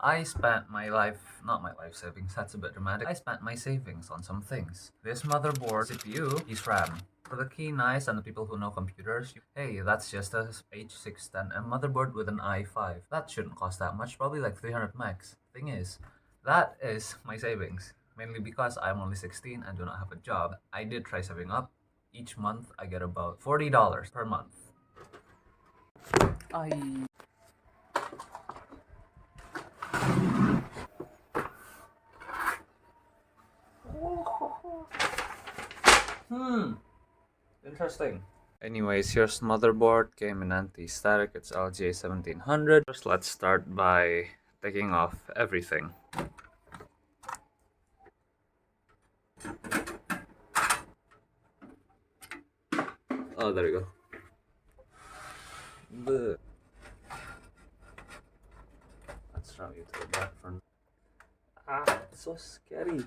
I spent my life, not my life savings, that's a bit dramatic. I spent my savings on some things. This motherboard, CPU, is RAM. For the key nice and the people who know computers, hey, that's just a H610M motherboard with an i5. That shouldn't cost that much, probably like 300 max. Thing is, that is my savings. Mainly because I'm only 16 and do not have a job. I did try saving up. Each month, I get about $40 per month. I Interesting. Anyways, here's motherboard. Came in anti-static. It's LGA 1700. First, let's start by taking off everything. Oh, there you go. Let's route you to the back front. Ah, it's so scary.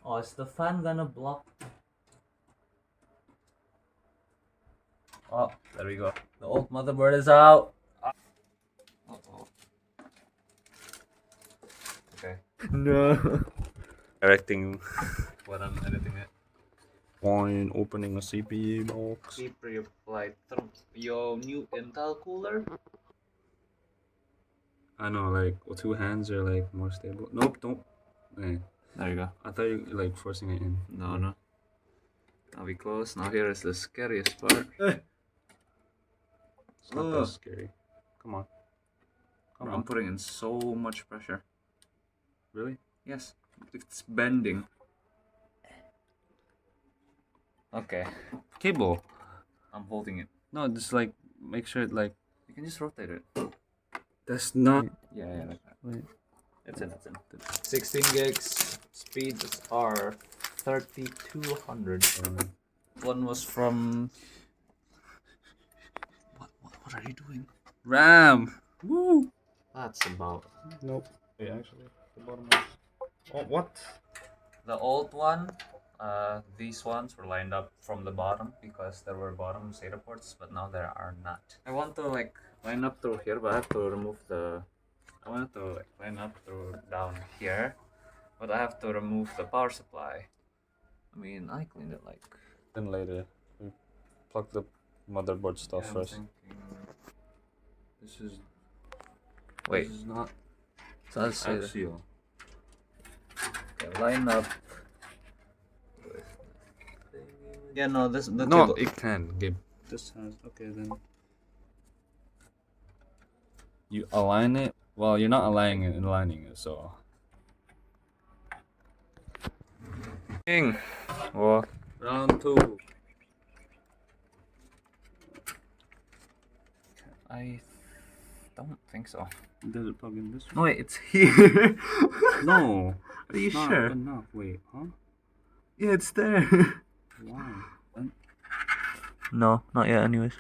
Oh, is the fan gonna block? Oh, there we go. The old motherboard is out. Uh-oh. Okay. No. Directing what I'm editing it. Fine, opening a CPU box. CPU light through your new Intel cooler. I know, like two hands are like more stable. Nope, don't. Eh, There you go. I thought you like forcing it in. No, no. Now we close. Now here is the scariest part. It's not that scary. Come on. Come I'm on. putting in so much pressure. Really? Yes, it's bending. Okay, Cable. I'm holding it. No, just like make sure it like. You can just rotate it. That's not. Yeah, like that. Wait. It's in. 16 gigs. Speeds are 3200. One was from. What are you doing? RAM. Woo. That's about. Nope. Wait, actually, the bottom is. Oh, what? The old one, these ones were lined up from the bottom because there were bottom SATA ports, but now there are not. I want to like line up through here, but I have to remove the. I want to like line up through down here, but I have to remove the power supply. I mean, I cleaned it like. Then later, we plug the motherboard stuff I'm first. thinking- This is. Wait, This is not so I'll say that. axial. Okay, line up. Yeah, no, this the No, cable. it can. Gabe. This has. Okay, then. You align it. Well, you're not aligning it, so. Oh, Round two. I don't think so. Does it plug in this No, wait, it's here. No. Are you it's not sure? enough. Wait, huh? Yeah, it's there. Why? No, not yet. Anyways.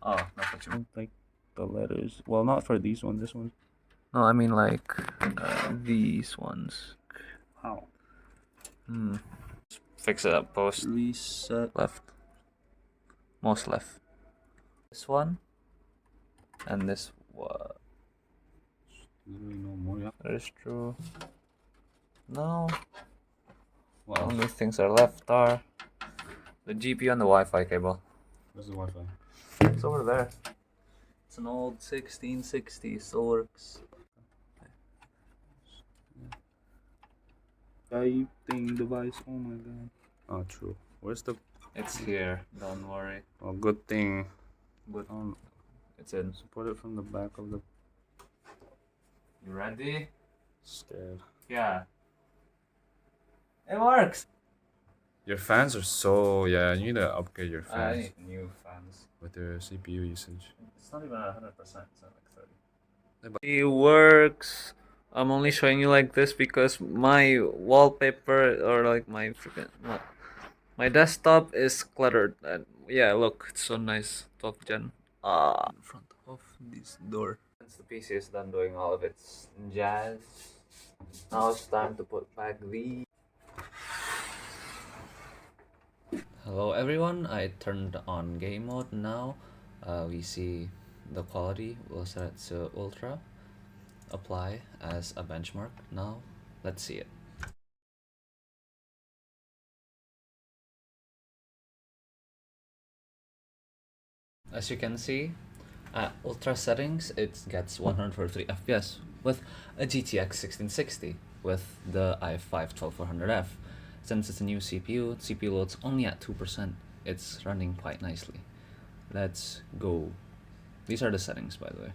Oh, not what you mean. Like the letters. Well, not for these ones. This one. No, I mean like these ones. How? Fix it up. Post Reset. left. Most left. This one. And this one. Literally no more. Yeah. That is true. No. What else? Only things are left are the GPU and the Wi-Fi cable. Where's the Wi-Fi? It's over there. It's an old 1660. Still works. Typing device. Oh my god. Oh, true. Where's the? It's here. Don't worry. Oh, good thing. But it's in. Support it from the back of the. You ready? Scared. Yeah. It works. Your fans are so yeah. You need to upgrade your I fans need new fans. with your CPU usage. It's not even 100%. It's not like 30. It works. I'm only showing you like this because my wallpaper or like my freaking my desktop is cluttered. And yeah, look, it's so nice. 12th gen. In front of this door. Since the PC is done doing all of its jazz, now it's time to put back the. Hello everyone, I turned on game mode now. We see the quality, we'll set it to ultra, apply as a benchmark. Now let's see it. As you can see, at ultra settings it gets 143 FPS with a GTX 1660 with the i5 12400F. Since it's a new CPU loads only at 2%. It's running quite nicely. Let's go. These are the settings, by the way.